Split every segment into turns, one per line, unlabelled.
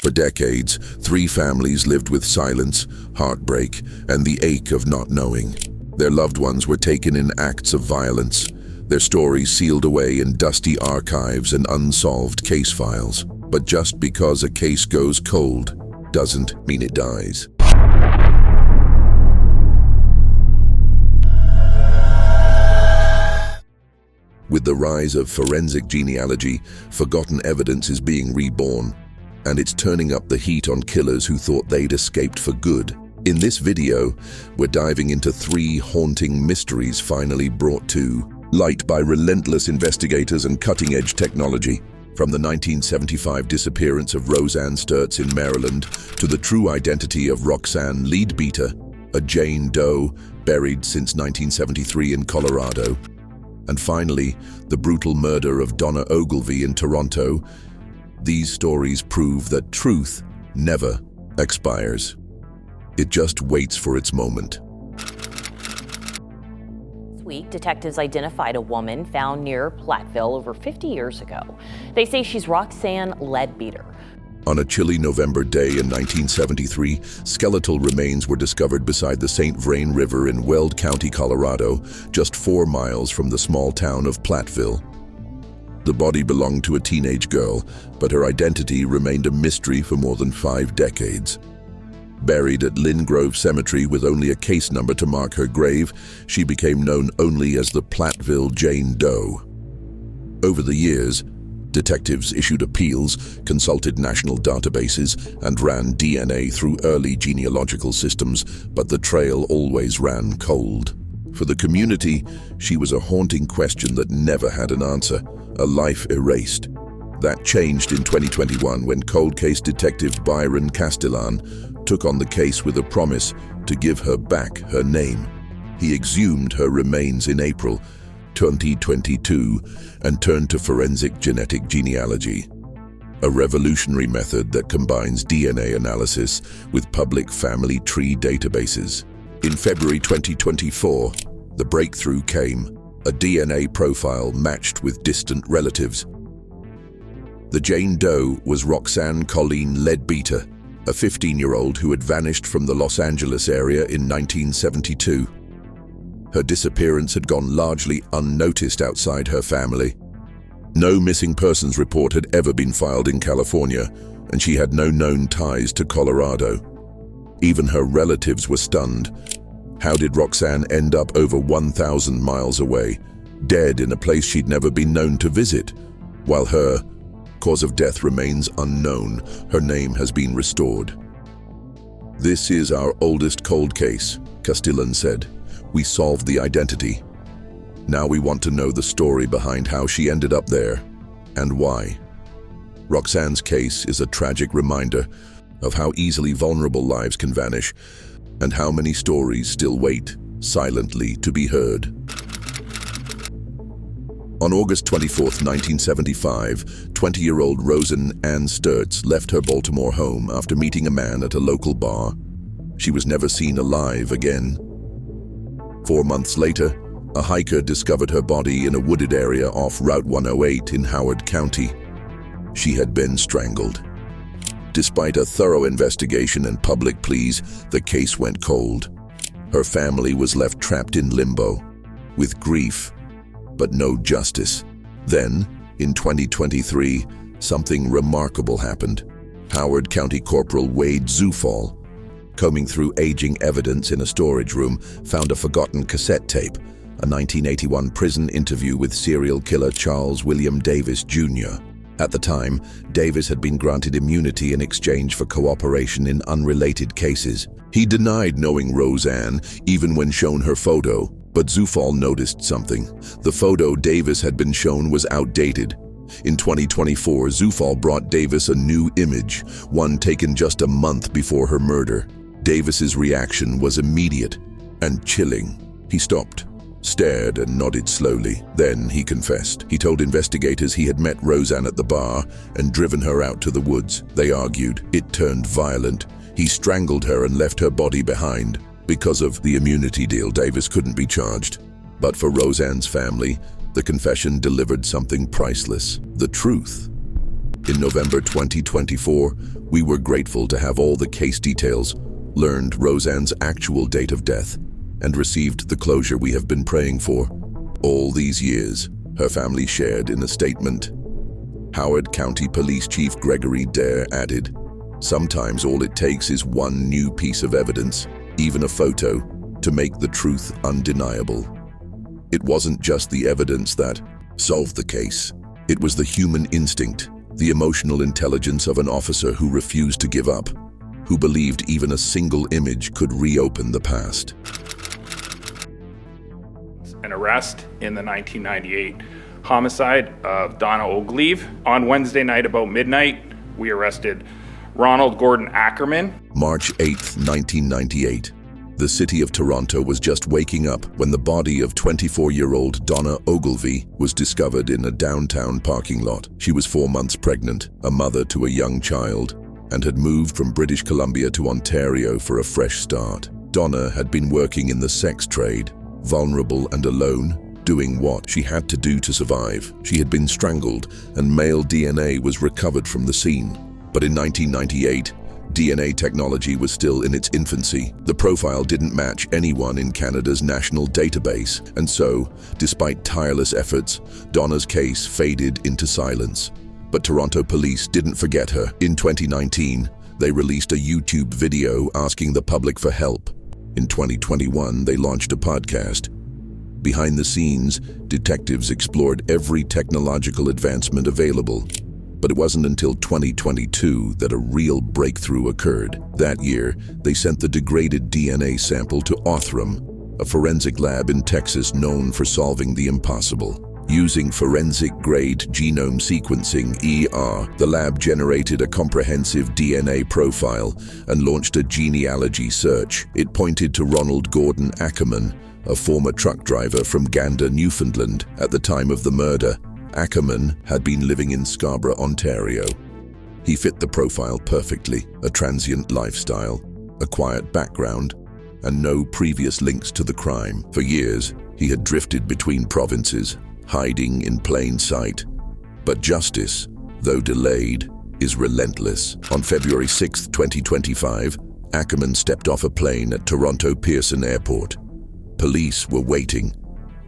For decades, three families lived with silence, heartbreak, and the ache of not knowing. Their loved ones were taken in acts of violence, their stories sealed away in dusty archives and unsolved case files. But just because a case goes cold doesn't mean it dies. With the rise of forensic genealogy, forgotten evidence is being reborn, and it's turning up the heat on killers who thought they'd escaped for good. In this video, we're diving into 3 haunting mysteries finally brought to light by relentless investigators and cutting-edge technology. From the 1975 disappearance of Roseann Sturtz in Maryland to the true identity of Roxanne Leadbeater, a Jane Doe buried since 1973 in Colorado. And finally, the brutal murder of Donna Ogilvie in Toronto. These stories prove that truth never expires. It just waits for its moment.
This week, detectives identified a woman found near Platteville over 50 years ago. They say she's Roxanne Leadbeater.
On a chilly November day in 1973, skeletal remains were discovered beside the St. Vrain River in Weld County, Colorado, just 4 miles from the small town of Platteville. The body belonged to a teenage girl, but her identity remained a mystery for more than 5 decades. Buried at Lynn Grove Cemetery with only a case number to mark her grave, she became known only as the Platteville Jane Doe. Over the years, detectives issued appeals, consulted national databases, and ran DNA through early genealogical systems, but the trail always ran cold. For the community, she was a haunting question that never had an answer, a life erased. That changed in 2021 when cold case detective Byron Castellan took on the case with a promise to give her back her name. He exhumed her remains in April 2022 and turned to forensic genetic genealogy, a revolutionary method that combines DNA analysis with public family tree databases. In February 2024, the breakthrough came, a DNA profile matched with distant relatives. The Jane Doe was Roxanne Colleen Leadbeater, a 15-year-old who had vanished from the Los Angeles area in 1972. Her disappearance had gone largely unnoticed outside her family. No missing persons report had ever been filed in California, and she had no known ties to Colorado. Even her relatives were stunned. How did Roxanne end up over 1,000 miles away, dead in a place she'd never been known to visit? While her cause of death remains unknown, her name has been restored. "This is our oldest cold case," Castellan said. "We solved the identity. Now we want to know the story behind how she ended up there and why." Roxanne's case is a tragic reminder of how easily vulnerable lives can vanish and how many stories still wait silently to be heard. On August 24, 1975, 20-year-old Roseann Sturtz left her Baltimore home after meeting a man at a local bar. She was never seen alive again. 4 months later, a hiker discovered her body in a wooded area off Route 108 in Howard County. She had been strangled. Despite a thorough investigation and public pleas, the case went cold. Her family was left trapped in limbo, with grief, but no justice. Then, in 2023, something remarkable happened. Howard County Corporal Wade Zufall, combing through aging evidence in a storage room, found a forgotten cassette tape, a 1981 prison interview with serial killer Charles William Davis Jr. At the time, Davis had been granted immunity in exchange for cooperation in unrelated cases. He denied knowing Roseann, even when shown her photo, but Zufall noticed something. The photo Davis had been shown was outdated. In 2024, Zufall brought Davis a new image, one taken just a month before her murder. Davis's reaction was immediate and chilling. He stopped, stared and nodded slowly. Then he confessed. He told investigators he had met Roseann at the bar and driven her out to the woods. They argued. It turned violent. He strangled her and left her body behind. Because of the immunity deal, Davis couldn't be charged. But for Roseann's family, the confession delivered something priceless: the truth. In November 2024, we were grateful to have all the case details, learned Roseann's actual date of death, and received the closure we have been praying for. All these years, her family shared in a statement. Howard County Police Chief Gregory Dare added, "Sometimes all it takes is one new piece of evidence, even a photo, to make the truth undeniable." It wasn't just the evidence that solved the case. It was the human instinct, the emotional intelligence of an officer who refused to give up, who believed even a single image could reopen the past.
An arrest in the 1998 homicide of Donna Ogilvie. On Wednesday night about midnight, we arrested Ronald Gordon Ackerman.
March 8, 1998. The city of Toronto was just waking up when the body of 24-year-old Donna Ogilvie was discovered in a downtown parking lot. She was 4 months pregnant, a mother to a young child, and had moved from British Columbia to Ontario for a fresh start. Donna had been working in the sex trade, vulnerable and alone, doing what she had to do to survive. She had been strangled, and male DNA was recovered from the scene. But in 1998, DNA technology was still in its infancy. The profile didn't match anyone in Canada's national database, and so, despite tireless efforts, Donna's case faded into silence. But Toronto police didn't forget her. In 2019, they released a YouTube video asking the public for help. In 2021, they launched a podcast. Behind the scenes, detectives explored every technological advancement available. But it wasn't until 2022 that a real breakthrough occurred. That year, they sent the degraded DNA sample to Othram, a forensic lab in Texas known for solving the impossible. Using forensic-grade genome sequencing, the lab generated a comprehensive DNA profile and launched a genealogy search. It pointed to Ronald Gordon Ackerman, a former truck driver from Gander, Newfoundland. At the time of the murder, Ackerman had been living in Scarborough, Ontario. He fit the profile perfectly: a transient lifestyle, a quiet background, and no previous links to the crime. For years, he had drifted between provinces, hiding in plain sight. But justice, though delayed, is relentless. On February 6, 2025, Ackerman stepped off a plane at Toronto Pearson Airport. Police were waiting.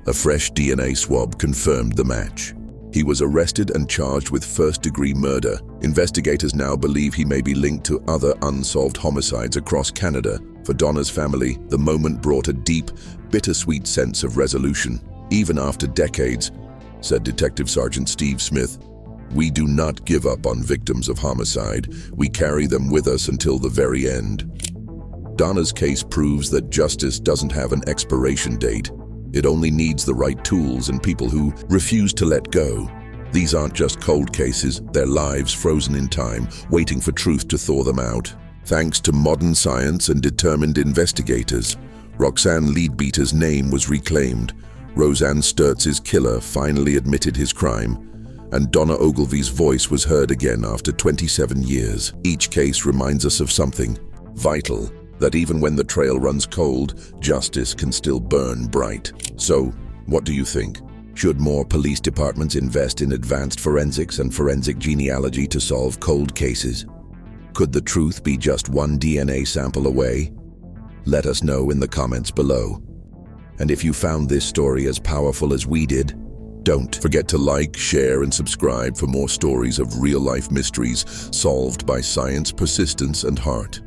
A fresh DNA swab confirmed the match. He was arrested and charged with first-degree murder. Investigators now believe he may be linked to other unsolved homicides across Canada. For Donna's family, the moment brought a deep, bittersweet sense of resolution. Even after decades, said Detective Sergeant Steve Smith, "We do not give up on victims of homicide. We carry them with us until the very end." Donna's case proves that justice doesn't have an expiration date. It only needs the right tools and people who refuse to let go. These aren't just cold cases, they're lives frozen in time, waiting for truth to thaw them out. Thanks to modern science and determined investigators, Roxanne Leadbeater's name was reclaimed. Roseann Sturtz's killer finally admitted his crime, and Donna Ogilvie's voice was heard again after 27 years. Each case reminds us of something vital, that even when the trail runs cold, justice can still burn bright. So, what do you think? Should more police departments invest in advanced forensics and forensic genealogy to solve cold cases? Could the truth be just one DNA sample away? Let us know in the comments below. And if you found this story as powerful as we did, don't forget to like, share, and subscribe for more stories of real-life mysteries solved by science, persistence, and heart.